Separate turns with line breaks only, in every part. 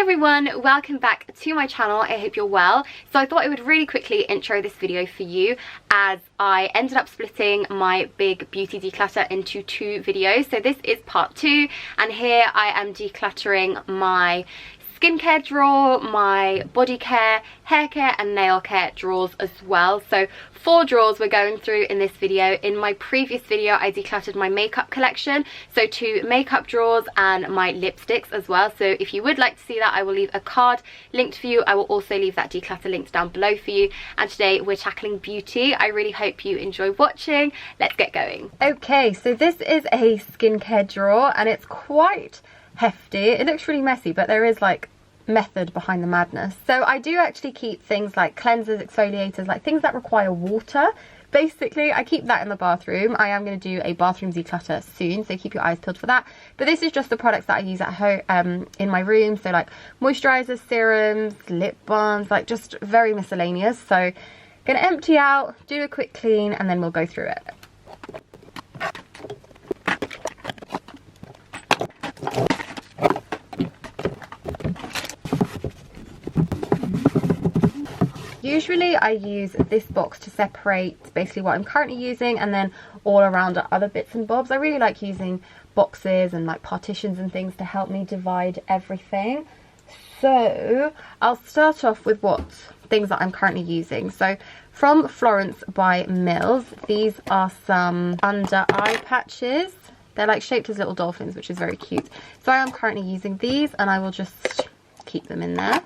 everyone, welcome back to my channel. I hope you're well. So I thought I would really quickly intro this video for you, as I ended up splitting my big beauty declutter into 2 videos. So this is part 2, and here I am decluttering my skincare drawer, my body care, hair care and nail care drawers as well. So 4 drawers we're going through in this video. In my previous video I decluttered my makeup collection, so 2 makeup drawers and my lipsticks as well. So if you would like to see that, I will leave a card linked for you. I will also leave that declutter linked down below for you. And today we're tackling beauty. I really hope you enjoy watching. Let's get going. Okay, so this is a skincare drawer and it's quite hefty. It looks really messy, but there is like method behind the madness. So I do actually keep things like cleansers, exfoliators, like things that require water. Basically, I keep that in the bathroom. I am going to do a bathroom declutter soon, so keep your eyes peeled for that. But this is just the products that I use at home, in my room. So like moisturizers, serums, lip balms, like just very miscellaneous. So gonna empty out, do a quick clean, and then we'll go through it. Usually I use this box to separate basically what I'm currently using, and then all around are other bits and bobs. I really like using boxes and like partitions and things to help me divide everything. So I'll start off with what things that I'm currently using. So from Florence by Mills, these are some under eye patches. They're like shaped as little dolphins, which is very cute. So I am currently using these, and I will just keep them in there.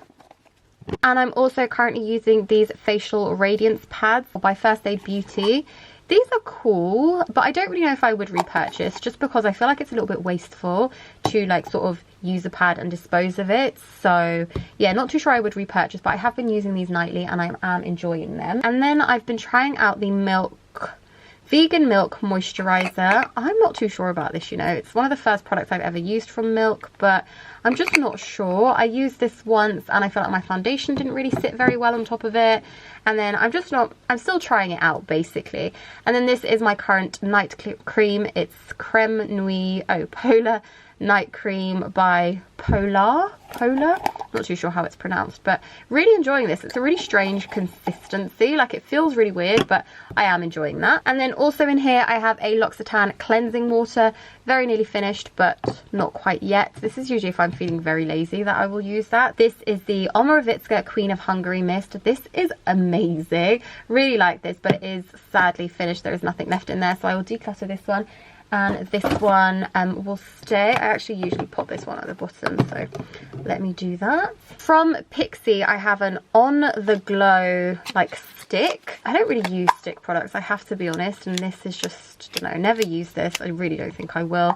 And I'm also currently using these facial radiance pads by First Aid Beauty. These are cool, but I don't really know if I would repurchase, just because I feel like it's a little bit wasteful to like sort of use a pad and dispose of it. So yeah, not too sure I would repurchase, but I have been using these nightly and I am enjoying them. And then I've been trying out the vegan milk moisturizer. I'm not too sure about this, you know. It's one of the first products I've ever used from Milk, but I'm just not sure. I used this once and I felt like my foundation didn't really sit very well on top of it. And then I'm still trying it out basically. And then this is my current night cream. It's Creme Nuit Polar Night Cream by Polar. Not too sure how it's pronounced, but really enjoying this. It's a really strange consistency, like it feels really weird, but I am enjoying that. And then also in here I have a L'Occitane cleansing water, very nearly finished but not quite yet. This is usually if I'm feeling very lazy that I will use that. This is the Omorovicka Queen of Hungary mist. This is amazing, really like this, but it is sadly finished. There is nothing left in there, so I will declutter this one. And this one will stay. I actually usually pop this one at the bottom, so let me do that. From Peexo, I have an On The Glow like stick. I don't really use stick products, I have to be honest, and this is just, I don't know, never use this. I really don't think I will.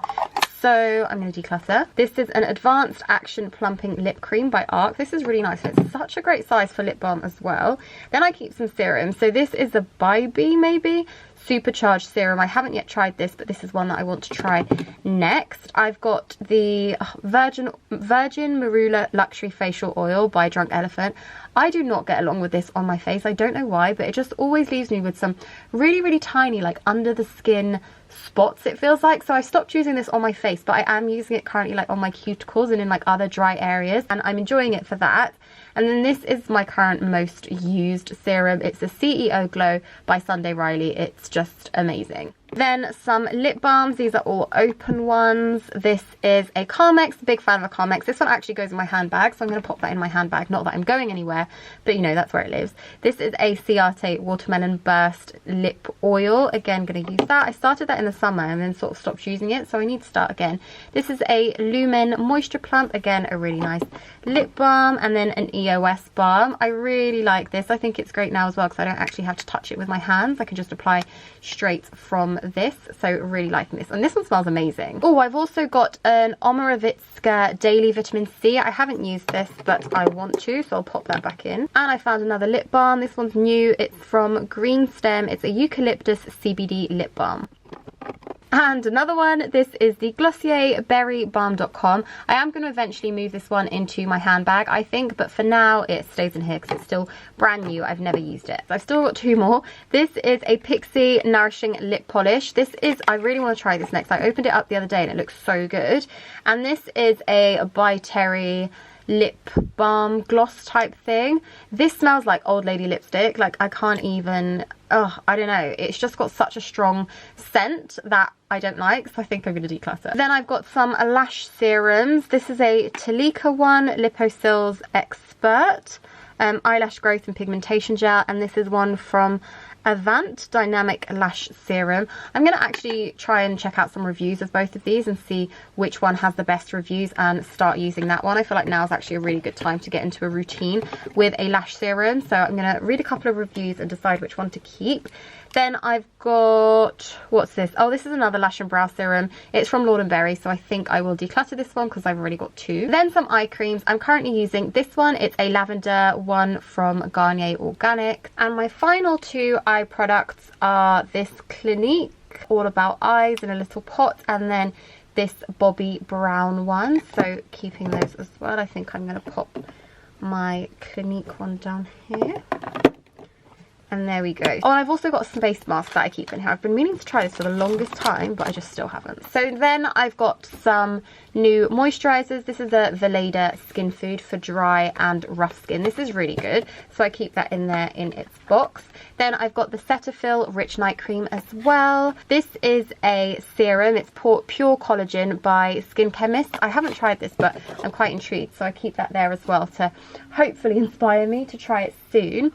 So I'm going to declutter. This is an Advanced Action Plumping Lip Cream by ARC. This is really nice. It's such a great size for lip balm as well. Then I keep some serum. So this is a Bybee maybe supercharged serum. I haven't yet tried this, but this is one that I want to try next. I've got the Virgin Marula Luxury Facial Oil by Drunk Elephant. I do not get along with this on my face. I don't know why, but it just always leaves me with some really, really tiny, like under the skin spots, it feels like. So I stopped using this on my face, but I am using it currently like on my cuticles and in like other dry areas, and I'm enjoying it for that. And then this is my current most used serum. It's the CEO Glow by Sunday Riley. It's just amazing. Then some lip balms. These are all open ones. This is a Carmex. Big fan of a Carmex. This one actually goes in my handbag, so I'm going to pop that in my handbag. Not that I'm going anywhere, but you know, that's where it lives. This is a Ciate Watermelon Burst Lip Oil. Again, going to use that. I started that in the summer and then sort of stopped using it, so I need to start again. This is a Lumen Moisture Plump. Again, a really nice lip balm. And then an EOS balm. I really like this. I think it's great now as well because I don't actually have to touch it with my hands. I can just apply straight from this, so really liking this. And this one smells amazing. Oh, I've also got an Omorovicka Daily Vitamin C. I haven't used this, but I want to, so I'll pop that back in. And I found another lip balm. This one's new. It's from Green Stem. It's a eucalyptus CBD lip balm. And another one, this is the Glossier Berry Balm.com. I am going to eventually move this one into my handbag, I think, but for now it stays in here because it's still brand new. I've never used it. So I've still got 2 more. This is a Peexo Nourishing Lip Polish. This is, I really want to try this next. I opened it up the other day and it looks so good. And this is a by Terry lip balm gloss type thing. This smells like old lady lipstick. Like, I can't even, I don't know, it's just got such a strong scent that I don't like, so I think I'm going to declutter. Then I've got some lash serums. This is a Talika one, Liposil's Expert eyelash growth and pigmentation gel, and this is one from Avant Dynamic Lash Serum. I'm going to actually try and check out some reviews of both of these and see which one has the best reviews and start using that one. I feel like now is actually a really good time to get into a routine with a lash serum, so I'm going to read a couple of reviews and decide which one to keep. Then I've got, what's this? Oh, this is another lash and brow serum. It's from Lord & Berry, so I think I will declutter this one because I've already got two. Then some eye creams. I'm currently using this one. It's a lavender one from Garnier Organic. And my final two eye products are this Clinique All About Eyes in a little pot, and then this Bobbi Brown one. So keeping those as well. I think I'm going to pop my Clinique one down here. And there we go. Oh, and I've also got some face masks that I keep in here. I've been meaning to try this for the longest time, but I just still haven't. So then I've got some new moisturizers. This is a Veleda Skin Food for dry and rough skin. This is really good, so I keep that in there in its box. Then I've got the Cetaphil Rich Night Cream as well. This is a serum. It's Pure Collagen by Skin Chemist. I haven't tried this, but I'm quite intrigued, so I keep that there as well to hopefully inspire me to try it soon.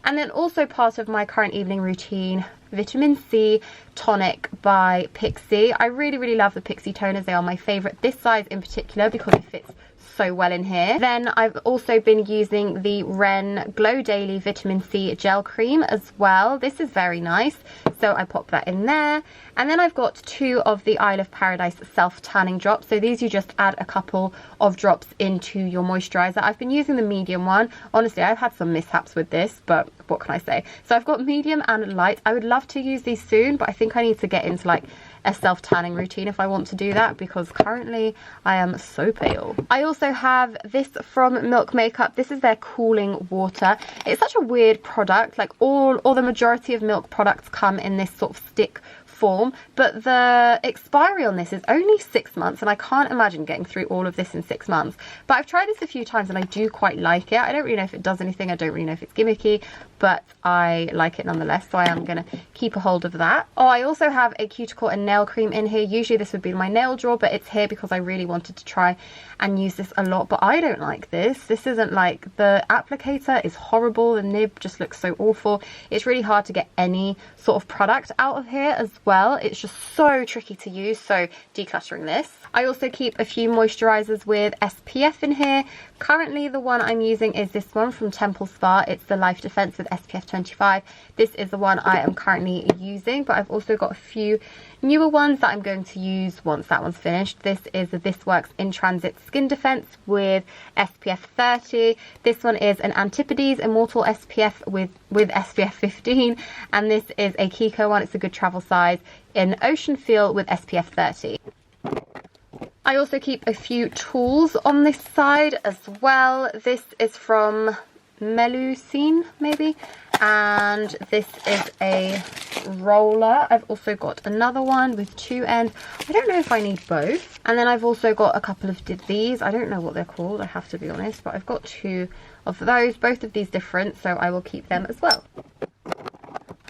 And then also part of my current evening routine, Vitamin C Tonic by Peexo. I really, really love the Peexo toners. They are my favourite. This size in particular because it fits so well in here. Then I've also been using the Ren Glow Daily Vitamin C Gel Cream as well. This is very nice, so I pop that in there. And then I've got two of the Isle of Paradise Self Tanning Drops. So these you just add a couple of drops into your moisturiser. I've been using the medium one. Honestly, I've had some mishaps with this, but what can I say? So I've got medium and light. I would love to use these soon, but I think I need to get into like a self-tanning routine if I want to do that, because currently I am so pale. I also have this from Milk Makeup. This is their cooling water. It's such a weird product. Like all the majority of Milk products come in this sort of stick form, but the expiry on this is only 6 months, and I can't imagine getting through all of this in 6 months. But I've tried this a few times and I do quite like it. I don't really know if it does anything. I don't really know if it's gimmicky, but I like it nonetheless, so I am going to keep a hold of that. Oh, I also have a cuticle and nail cream in here. Usually this would be my nail drawer, but it's here because I really wanted to try and use this a lot, but I don't like this. This isn't like, the applicator is horrible. The nib just looks so awful. It's really hard to get any sort of product out of here as well. It's just so tricky to use, so decluttering this. I also keep a few moisturizers with SPF in here. Currently the one I'm using is this one from Temple Spa. It's the Life Defense with SPF 25. This is the one I am currently using, but I've also got a few newer ones that I'm going to use once that one's finished. This is the This Works In Transit Skin Defense with SPF 30. This one is an Antipodes Immortal SPF with SPF 15, and this is a Kiko one. It's a good travel size in Ocean Feel with SPF 30. I also keep a few tools on this side as well. This is from Melusine maybe, and this is a roller. I've also got another one with two ends. I don't know if I need both. And then I've also got a couple of these. I don't know what they're called, I have to be honest, but I've got two of those, both of these different, so I will keep them as well.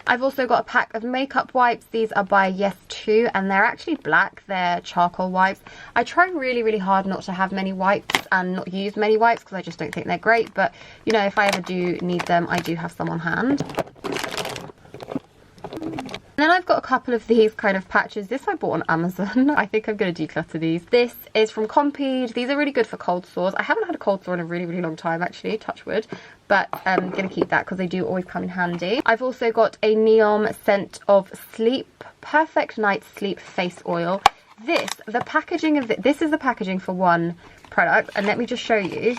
I've also got a pack of makeup wipes. These are by Yes2, and they're actually black. They're charcoal wipes. I try really, really hard not to have many wipes and not use many wipes because I just don't think they're great. But, you know, if I ever do need them, I do have some on hand. And then I've got a couple of these kind of patches. This I bought on Amazon. I think I'm going to declutter these. This is from Compeed. These are really good for cold sores. I haven't had a cold sore in a really, really long time actually, touch wood. But I'm going to keep that because they do always come in handy. I've also got a Neom Scent of Sleep Perfect Night Sleep Face Oil. The packaging of this is the packaging for one product. And let me just show you.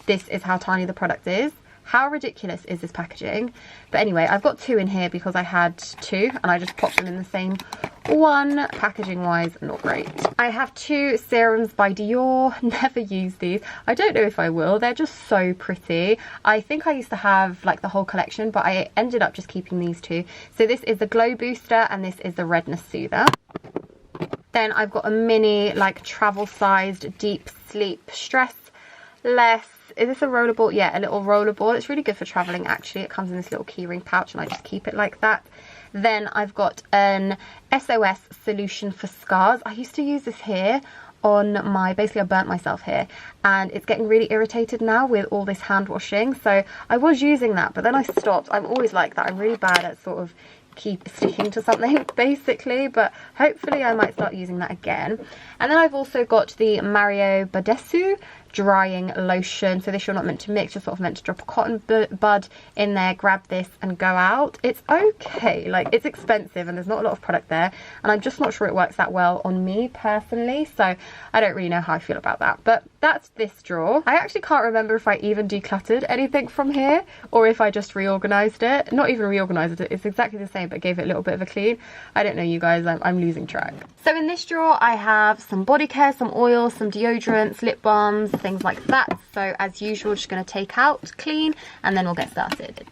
This is how tiny the product is. How ridiculous is this packaging? But anyway, I've got two in here because I had two and I just popped them in the same one. Packaging wise, not great. I have two serums by Dior. Never use these. I don't know if I will. They're just so pretty. I think I used to have like the whole collection, but I ended up just keeping these two. So this is the Glow Booster and this is the Redness Soother. Then I've got a mini like travel sized deep sleep stress less, is this a rollerball? Yeah, a little rollerball. It's really good for traveling actually. It comes in this little keyring pouch and I just keep it like that. Then I've got an SOS solution for scars. I used to use this here on my, basically I burnt myself here and it's getting really irritated now with all this hand washing. So I was using that, but then I stopped. I'm always like that. I'm really bad at sort of keep sticking to something basically, but hopefully I might start using that again. And then I've also got the Mario Badescu drying lotion. So this you're not meant to mix, you're sort of meant to drop a cotton bud in there, grab this and go out. It's okay, like it's expensive and there's not a lot of product there and I'm just not sure it works that well on me personally, so I don't really know how I feel about that. But that's this drawer. I actually can't remember if I even decluttered anything from here or if I just reorganized it. Not even reorganized it, it's exactly the same but gave it a little bit of a clean. I don't know you guys, I'm losing track. So in this drawer I have some body care, some oils, some deodorants, lip balms, things like that. So as usual, just going to take out, clean, and then we'll get started.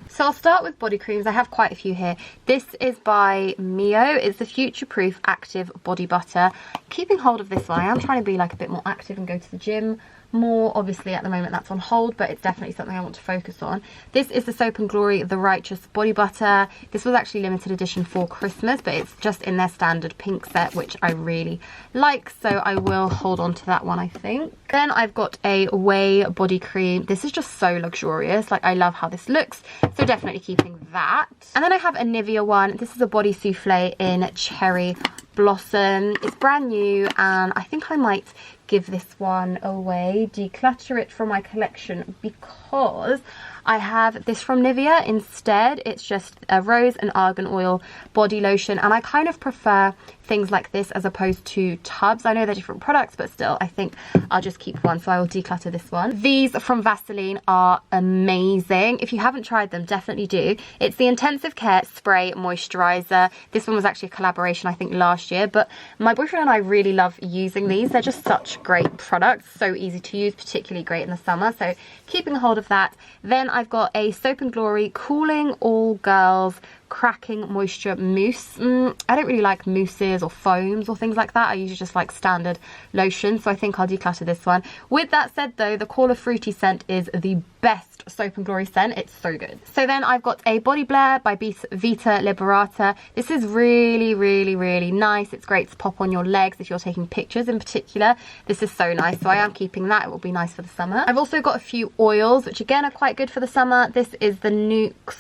So I'll start with body creams. I have quite a few here. This is by Mio. It's the Future Proof Active Body Butter. Keeping hold of this one. I am trying to be like a bit more active and go to the gym more. Obviously at the moment that's on hold, but it's definitely something I want to focus on. This is the Soap and Glory The Righteous Body Butter. This was actually limited edition for Christmas, but it's just in their standard pink set, which I really like, so I will hold on to that one, I think. Then I've got a Way body cream. This is just so luxurious, like I love how this looks, so definitely keeping that. And then I have a Nivea one. This is a body souffle in Cherry Blossom. It's brand new and I think I might give this one away, declutter it from my collection, because I have this from Nivea instead. It's just a rose and argan oil body lotion and I kind of prefer things like this as opposed to tubs. I know they're different products, but still I think I'll just keep one, so I will declutter this one. These from Vaseline are amazing. If you haven't tried them, definitely do. It's the Intensive Care Spray Moisturizer. This one was actually a collaboration I think last year, but my boyfriend and I really love using these. They're just such great products, so easy to use, particularly great in the summer, so keeping a hold of that. Then I've got a Soap and Glory Cooling All Girls Cracking Moisture Mousse. I don't really like mousses or foams or things like that. I usually just like standard lotion, so I think I'll declutter this one. With that said though, the Call of Fruity scent is the best Soap and Glory scent. It's so good. So then I've got a Body Blur by Vita Liberata. This is really nice. It's great to pop on your legs if you're taking pictures in particular. This is so nice, so I am keeping that. It will be nice for the summer. I've also got a few oils which again are quite good for the summer. This is the Nuxe,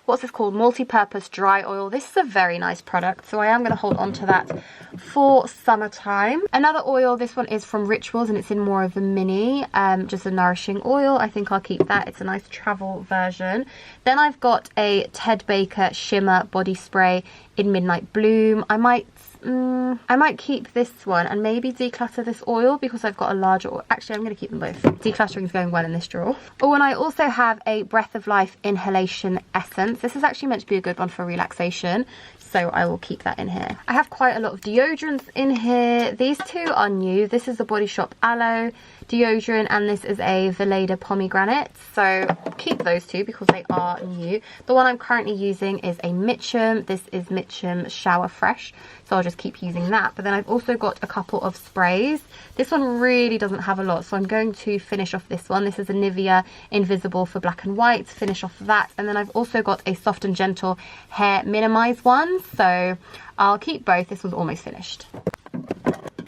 what's this called, multi-purpose dry oil. This is a very nice product, so I am going to hold on to that for summertime. Another oil, this one is from Rituals and it's in more of a mini, just a nourishing oil. I think I'll keep that. It's a nice travel version. Then I've got a Ted Baker shimmer body spray in Midnight Bloom. I might keep this one and maybe declutter this oil because I've got a larger oil. Actually, I'm going to keep them both. Decluttering is going well in this drawer. Oh, and I also have a Breath of Life Inhalation Essence. This is actually meant to be a good one for relaxation, so I will keep that in here. I have quite a lot of deodorants in here. These two are new. This is the Body Shop Aloe deodorant and this is a Veleda Pomegranate, so keep those two because they are new. The one I'm currently using is a Mitchum. This is Mitchum Shower Fresh, so I'll just keep using that. But then I've also got a couple of sprays. This one really doesn't have a lot, so I'm going to finish off this one. This is a Nivea Invisible for black and white. Finish off that. And then I've also got a Soft and Gentle Hair Minimize one, so I'll keep both. This one's almost finished.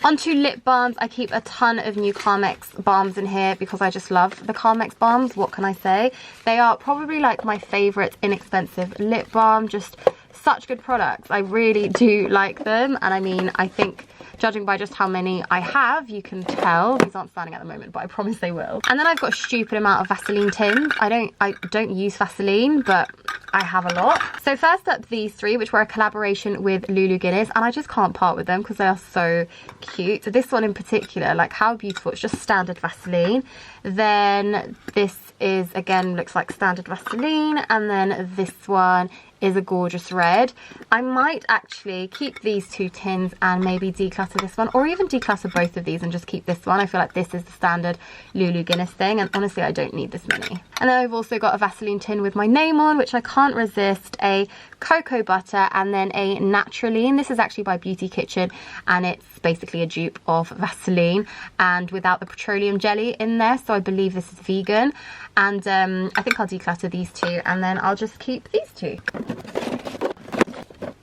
Onto lip balms. I keep a ton of new Carmex balms in here because I just love the Carmex balms. What can I say? They are probably like my favourite inexpensive lip balm. Just such good products. I really do like them, and I mean, I think judging by just how many I have, you can tell. These aren't standing at the moment, but I promise they will. And then I've got a stupid amount of Vaseline tins. I don't use Vaseline, but I have a lot. So first up, these three, which were a collaboration with Lulu Guinness, and I just can't part with them because they are so cute. So this one in particular, like how beautiful. It's just standard Vaseline. Then this is, again, looks like standard Vaseline, and then this one is a gorgeous red. I might actually keep these two tins and maybe declutter this one, or even declutter both of these and just keep this one. I feel like this is the standard Lulu Guinness thing, and honestly I don't need this many. And then I've also got a Vaseline tin with my name on, which I can't resist, a cocoa butter, and then a Naturaline. This is actually by Beauty Kitchen, and it's basically a dupe of Vaseline and without the petroleum jelly in there, so I believe this is vegan. And I think I'll declutter these two, and then I'll just keep these two.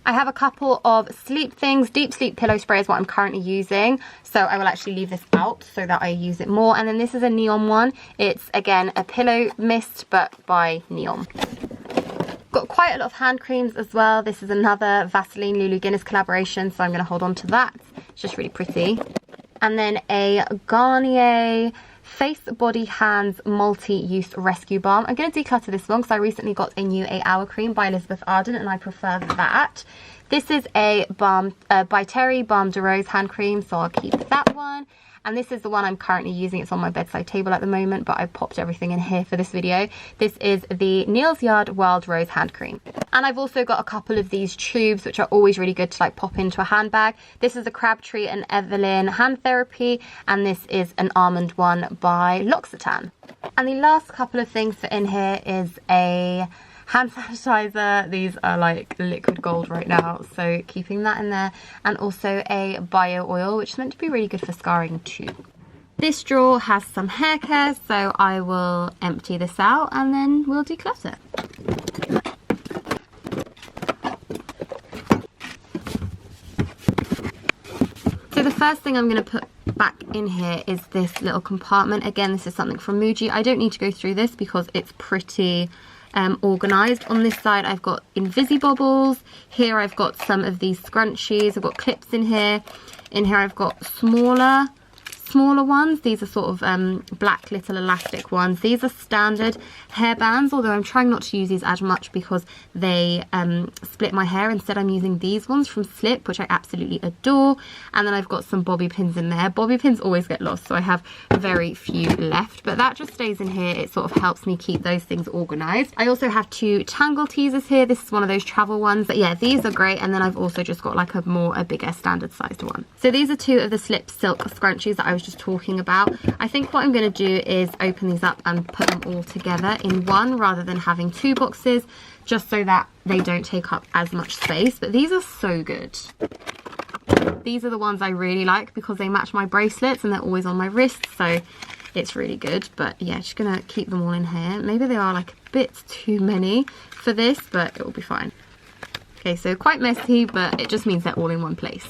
I have a couple of sleep things. Deep sleep pillow spray is what I'm currently using, so I will actually leave this out so that I use it more. And then this is a Neon one. It's again a pillow mist, but by Neon. Got quite a lot of hand creams as well. This is another Vaseline Lulu Guinness collaboration, so I'm going to hold on to that. It's just really pretty. And then a Garnier Face, Body, Hands Multi-Use Rescue Balm. I'm going to declutter this one because I recently got a new 8-hour cream by Elizabeth Arden and I prefer that. This is a balm by Terry Balm de Rose hand cream, so I'll keep that one. And this is the one I'm currently using. It's on my bedside table at the moment, but I popped everything in here for this video. This is the Neal's Yard Wild Rose hand cream. And I've also got a couple of these tubes, which are always really good to like pop into a handbag. This is a Crabtree and Evelyn hand therapy, and this is an almond one by L'Occitane. And the last couple of things for in here is a hand sanitizer. These are like liquid gold right now, so keeping that in there, and also a bio oil, which is meant to be really good for scarring too. This drawer has some hair care, so I will empty this out and then we'll declutter. So the first thing I'm going to put back in here is this little compartment. Again, this is something from Muji. I don't need to go through this because it's pretty organized. On this side I've got Invisibobbles. Here I've got some of these scrunchies. I've got clips in here. In here I've got smaller ones. These are sort of black little elastic ones. These are standard hairbands, although I'm trying not to use these as much because they split my hair. Instead I'm using these ones from Slip, which I absolutely adore. And then I've got some bobby pins in there. Bobby pins always get lost, so I have very few left, but that just stays in here. It sort of helps me keep those things organized. I also have two Tangle teasers here. This is one of those travel ones, but yeah, these are great. And then I've also just got like a bigger standard sized one. So these are two of the Slip silk scrunchies that I was just talking about. I think what I'm going to do is open these up and put them all together in one rather than having two boxes, just so that they don't take up as much space. But these are so good. These are the ones I really like because they match my bracelets and they're always on my wrist, so it's really good. But yeah, just gonna keep them all in here. Maybe they are like a bit too many for this, but it will be fine. Okay, so quite messy, but it just means they're all in one place.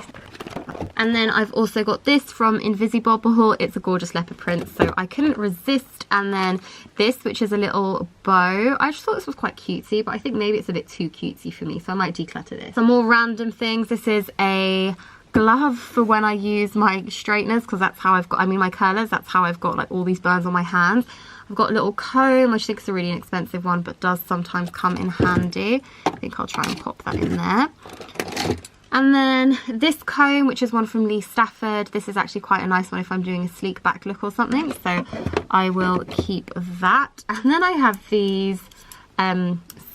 And then I've also got this from Invisibobble. It's a gorgeous leopard print, so I couldn't resist. And then this, which is a little bow. I just thought this was quite cutesy, but I think maybe it's a bit too cutesy for me, so I might declutter this. Some more random things. This is a glove for when I use my straighteners, because that's how I've got, I mean my curlers, that's how I've got like all these burns on my hands. I've got a little comb, which I think is a really inexpensive one, but does sometimes come in handy. I think I'll try and pop that in there. And then this comb, which is one from Lee Stafford. This is actually quite a nice one if I'm doing a sleek back look or something, so I will keep that. And then I have these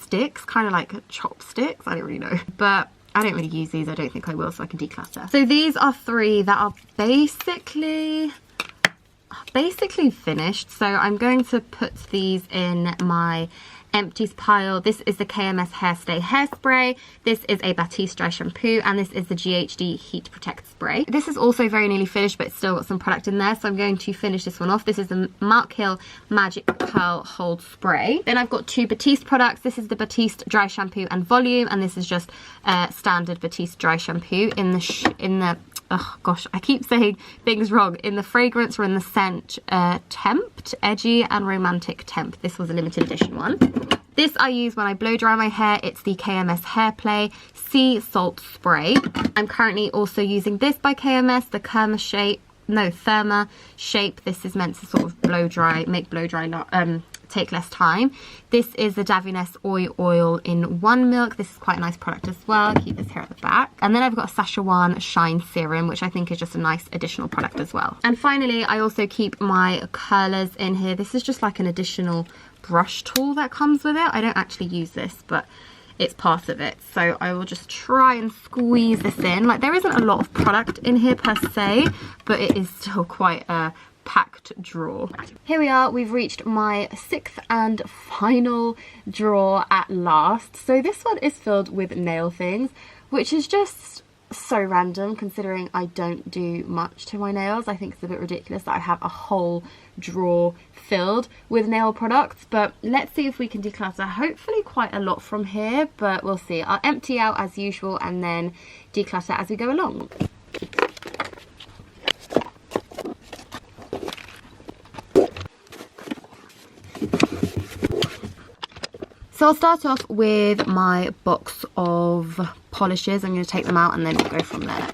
sticks, kind of like chopsticks, I don't really know, but I don't really use these. I don't think I will, so I can declutter. So these are three that are basically finished, so I'm going to put these in my empties pile. This is the KMS Hairstay Hairspray. This is a Batiste Dry Shampoo, and this is the GHD Heat Protect Spray. This is also very nearly finished, but it's still got some product in there, so I'm going to finish this one off. This is the Mark Hill Magic Curl Hold Spray. Then I've got two Batiste products. This is the Batiste Dry Shampoo and Volume, and this is just standard Batiste Dry Shampoo in the oh gosh, I keep saying things wrong. In the fragrance or in the scent, Tempt, Edgy and Romantic Tempt. This was a limited edition one. This I use when I blow dry my hair. It's the KMS Hair Play Sea Salt Spray. I'm currently also using this by KMS, the Therma Shape. This is meant to sort of blow dry, make blow dry take less time. This is the Davines Oil in 1 Milk. This is quite a nice product as well. Keep this here at the back. And then I've got a Sachawan Shine Serum, which I think is just a nice additional product as well. And finally, I also keep my curlers in here. This is just like an additional brush tool that comes with it. I don't actually use this, but it's part of it, so I will just try and squeeze this in. Like, there isn't a lot of product in here per se, but it is still quite a packed drawer. Here we are, we've reached my 6th and final drawer at last. So this one is filled with nail things, which is just so random considering I don't do much to my nails. I think it's a bit ridiculous that I have a whole drawer filled with nail products, but let's see if we can declutter hopefully quite a lot from here, but we'll see. I'll empty out as usual and then declutter as we go along. So I'll start off with my box of polishes. I'm going to take them out and then we'll go from there.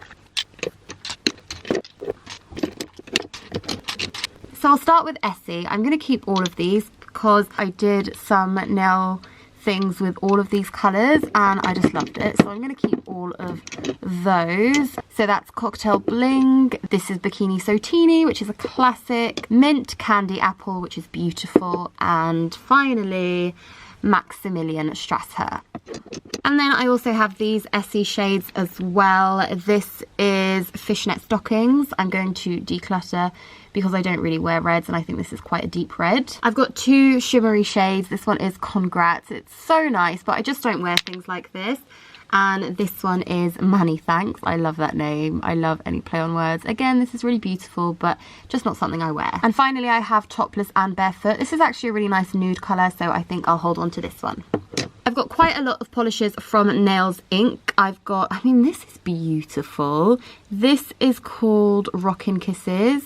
So I'll start with Essie. I'm going to keep all of these because I did some nail things with all of these colours and I just loved it. So I'm going to keep all of those. So that's Cocktail Bling. This is Bikini Sotini, which is a classic. Mint Candy Apple, which is beautiful. And finally, Maximilian Strasser. And then I also have these Essie shades as well. This is Fishnet Stockings. I'm going to declutter because I don't really wear reds and I think this is quite a deep red. I've got 2 shimmery shades. This one is Congrats. It's so nice, but I just don't wear things like this. And this one is Many Thanks. I love that name. I love any play on words. Again, this is really beautiful, but just not something I wear. And finally, I have Topless and Barefoot. This is actually a really nice nude colour, so I think I'll hold on to this one. I've got quite a lot of polishes from Nails Inc. I've got, I mean, this is beautiful. This is called Rockin' Kisses.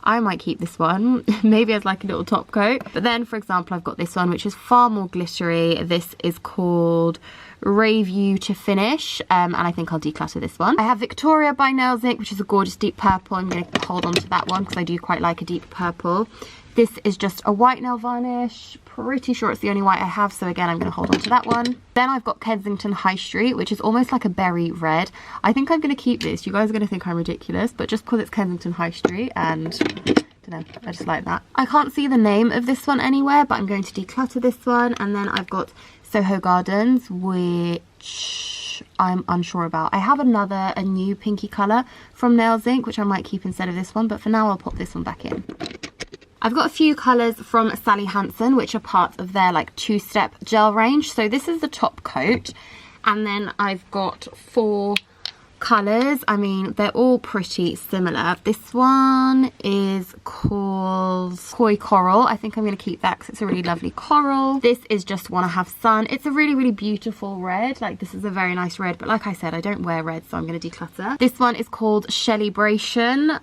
I might keep this one, maybe as like a little top coat. But then, for example, I've got this one, which is far more glittery. This is called Rave You to Finish, and I think I'll declutter this one. I have Victoria by Nails Inc, which is a gorgeous deep purple. I'm going to hold on to that one because I do quite like a deep purple. This is just a white nail varnish. Pretty sure it's the only white I have, so again, I'm going to hold on to that one. Then I've got Kensington High Street, which is almost like a berry red. I think I'm going to keep this. You guys are going to think I'm ridiculous, but just because it's Kensington High Street and I don't know, I just like that. I can't see the name of this one anywhere, but I'm going to declutter this one. And then I've got Soho Gardens, which I'm unsure about. I have a new pinky colour from Nails Inc, which I might keep instead of this one, but for now I'll pop this one back in. I've got a few colours from Sally Hansen, which are part of their like 2-step gel range. So this is the top coat, and then I've got 4 colours. I mean, they're all pretty similar. This one is called Koi Coral. I think I'm going to keep that because it's a really lovely coral. This is Just Wanna Have Sun. It's a really, really beautiful red. Like, this is a very nice red, but like I said, I don't wear red, so I'm going to declutter. This one is called Shellybration.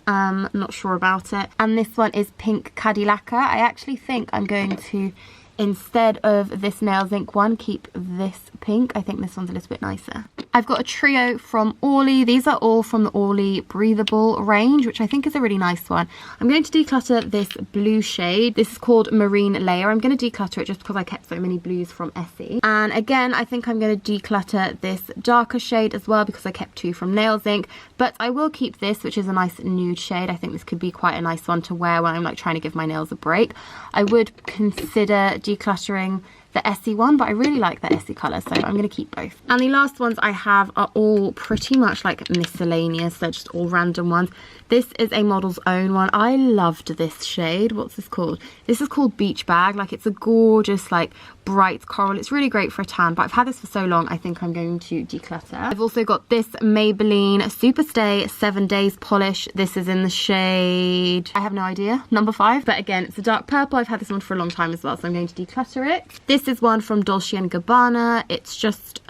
Not sure about it. And this one is Pink Cadillaca. I actually think I'm going to, instead of this Nails Inc one, keep this pink. I think this one's a little bit nicer. I've got a trio from Orly. These are all from the Orly Breathable range, which I think is a really nice one. I'm going to declutter this blue shade. This is called Marine Layer. I'm going to declutter it just because I kept so many blues from Essie. And again, I think I'm going to declutter this darker shade as well because I kept 2 from Nails Inc. But I will keep this, which is a nice nude shade. I think this could be quite a nice one to wear when I'm like trying to give my nails a break. I would consider decluttering the Essie one, but I really like the Essie colour, so I'm going to keep both. And the last ones I have are all pretty much like miscellaneous. They're just all random ones. This is a Model's Own one. I loved this shade. What's this called? This is called Beach Bag. Like, it's a gorgeous like bright coral. It's really great for a tan, but I've had this for so long, I think I'm going to declutter. I've also got this Maybelline Superstay 7 Days polish. This is in the shade, I have no idea, number 5, but again, it's a dark purple. I've had this one for a long time as well, so I'm going to declutter it. This is one from Dolce & Gabbana. It's just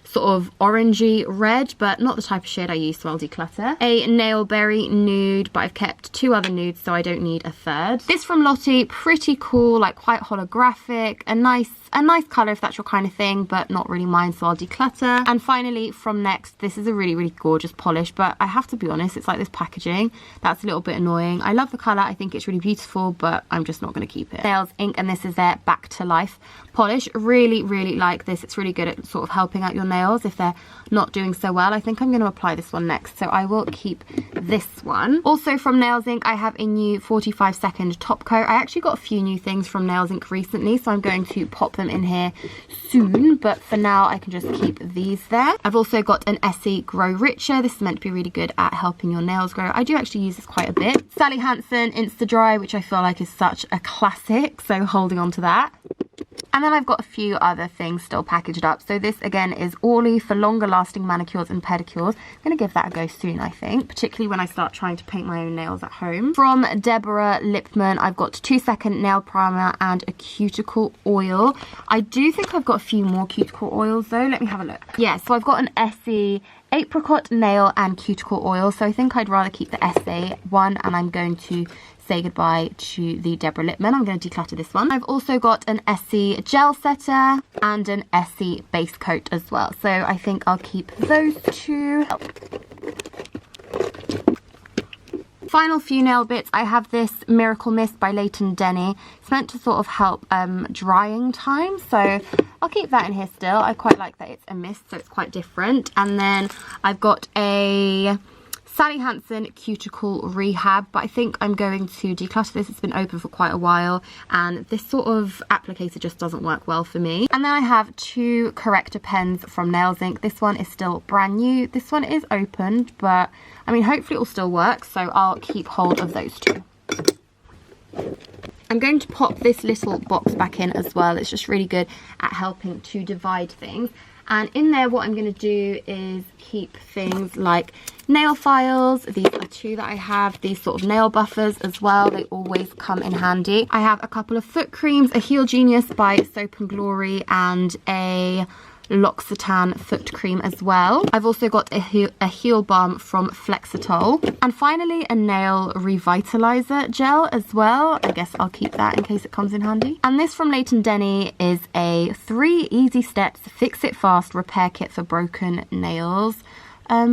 sort of orangey red, but not the type of shade I use, so I'll declutter. A Nail Berry nude, but I've kept 2 other nudes, so I don't need a third. This from Lottie, pretty cool, like quite holographic, a nice colour if that's your kind of thing, but not really mine, so I'll declutter. And finally from Next, this is a really, really gorgeous polish, but I have to be honest, it's like this packaging that's a little bit annoying. I love the colour, I think it's really beautiful, but I'm just not going to keep it. Nails Inc, and this is their Back to Life polish. Really, really like this. It's really good at sort of helping out your nails. nails if they're not doing so well. I think I'm going to apply this one next, so I will keep this one. Also from Nails Inc, I have a new 45-second top coat. I actually got a few new things from Nails Inc recently, so I'm going to pop them in here soon, but for now I can just keep these there. I've also got an Essie Grow Richer. This is meant to be really good at helping your nails grow. I do actually use this quite a bit. Sally Hansen Insta Dry, which I feel like is such a classic, so holding on to that. And then I've got a few other things still packaged up. So this again is Orly for longer lasting manicures and pedicures. I'm going to give that a go soon, I think, particularly when I start trying to paint my own nails at home. From Deborah Lipman, I've got 2-second nail primer and a cuticle oil. I do think I've got a few more cuticle oils though. Let me have a look. Yeah, so I've got an Essie apricot nail and cuticle oil. So I think I'd rather keep the Essie one, and I'm going to say goodbye to the Deborah Lipman. I'm going to declutter this one. I've also got an Essie gel setter and an Essie base coat as well. So I think I'll keep those two. Final few nail bits. I have this Miracle Mist by Leighton Denny. It's meant to sort of help drying time, so I'll keep that in here still. I quite like that it's a mist, so it's quite different. And then I've got a Sally Hansen Cuticle Rehab, but I think I'm going to declutter this. It's been open for quite a while, and this sort of applicator just doesn't work well for me. And then I have 2 corrector pens from Nails Inc. This one is still brand new. This one is opened, but I mean, hopefully it will still work, so I'll keep hold of those 2. I'm going to pop this little box back in as well. It's just really good at helping to divide things. And in there, what I'm going to do is keep things like nail files. These are 2 that I have. These sort of nail buffers as well. They always come in handy. I have a couple of foot creams, a Heel Genius by Soap and Glory, and a L'Occitane foot cream as well. I've also got a heel balm from Flexitol, and finally a nail revitalizer gel as well. I guess I'll keep that in case it comes in handy. And this from Leighton Denny is a 3 easy steps fix it fast repair kit for broken nails. I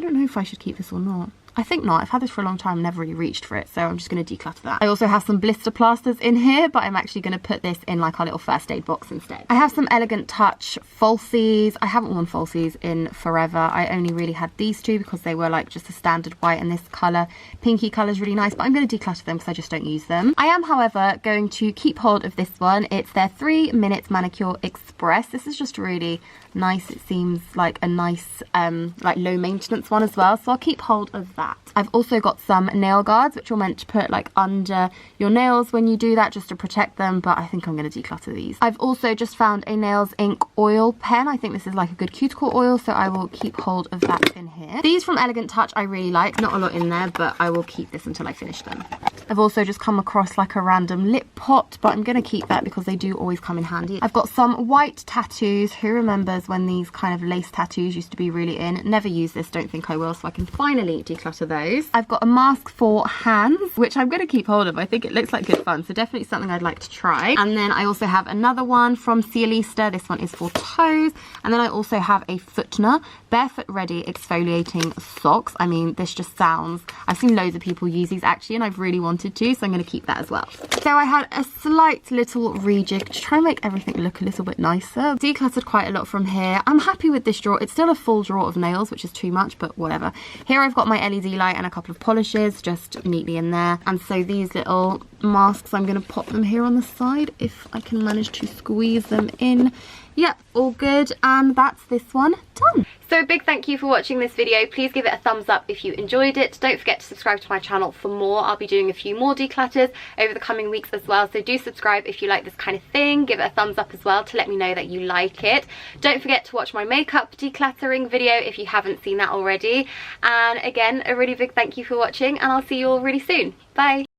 don't know if I should keep this or not. I think not. I've had this for a long time, never really reached for it, so I'm just going to declutter that. I also have some blister plasters in here, but I'm actually going to put this in like our little first aid box instead. I have some Elegant Touch falsies. I haven't worn falsies in forever. I only really had these 2 because they were like just a standard white, and this colour, pinky colour, is really nice, but I'm going to declutter them because I just don't use them. I am, however, going to keep hold of this one. It's their 3 Minute Manicure Express. This is just really nice. It seems like a nice like low maintenance one as well, so I'll keep hold of that. I've also got some nail guards which you're meant to put like under your nails when you do that, just to protect them, but I think I'm going to declutter these. I've also just found a Nails Inc oil pen. I think this is like a good cuticle oil, so I will keep hold of that in here. These from Elegant Touch I really like. Not a lot in there, but I will keep this until I finish them. I've also just come across like a random lip pot, but I'm going to keep that because they do always come in handy. I've got some white tattoos. Who remembers when these kind of lace tattoos used to be really in? Never use this, don't think I will, so I can finally declutter those. I've got a mask for hands, which I'm going to keep hold of. I think it looks like good fun, so definitely something I'd like to try. And then I also have another one from Cialista. This one is for toes. And then I also have a Footner Barefoot Ready Exfoliating Socks. I mean, this just sounds... I've seen loads of people use these actually, and I've really wanted to, so I'm going to keep that as well. So I had a slight little rejig to try and make everything look a little bit nicer. Decluttered quite a lot from here. I'm happy with this drawer. It's still a full drawer of nails, which is too much, but whatever. Here I've got my LED light and a couple of polishes just neatly in there. And so these little masks, I'm going to pop them here on the side if I can manage to squeeze them in. Yep, all good, and that's this one done. So a big thank you for watching this video. Please give it a thumbs up if you enjoyed it. Don't forget to subscribe to my channel for more. I'll be doing a few more declutters over the coming weeks as well, so do subscribe if you like this kind of thing. Give it a thumbs up as well to let me know that you like it. Don't forget to watch my makeup decluttering video if you haven't seen that already. And again, a really big thank you for watching, and I'll see you all really soon. Bye!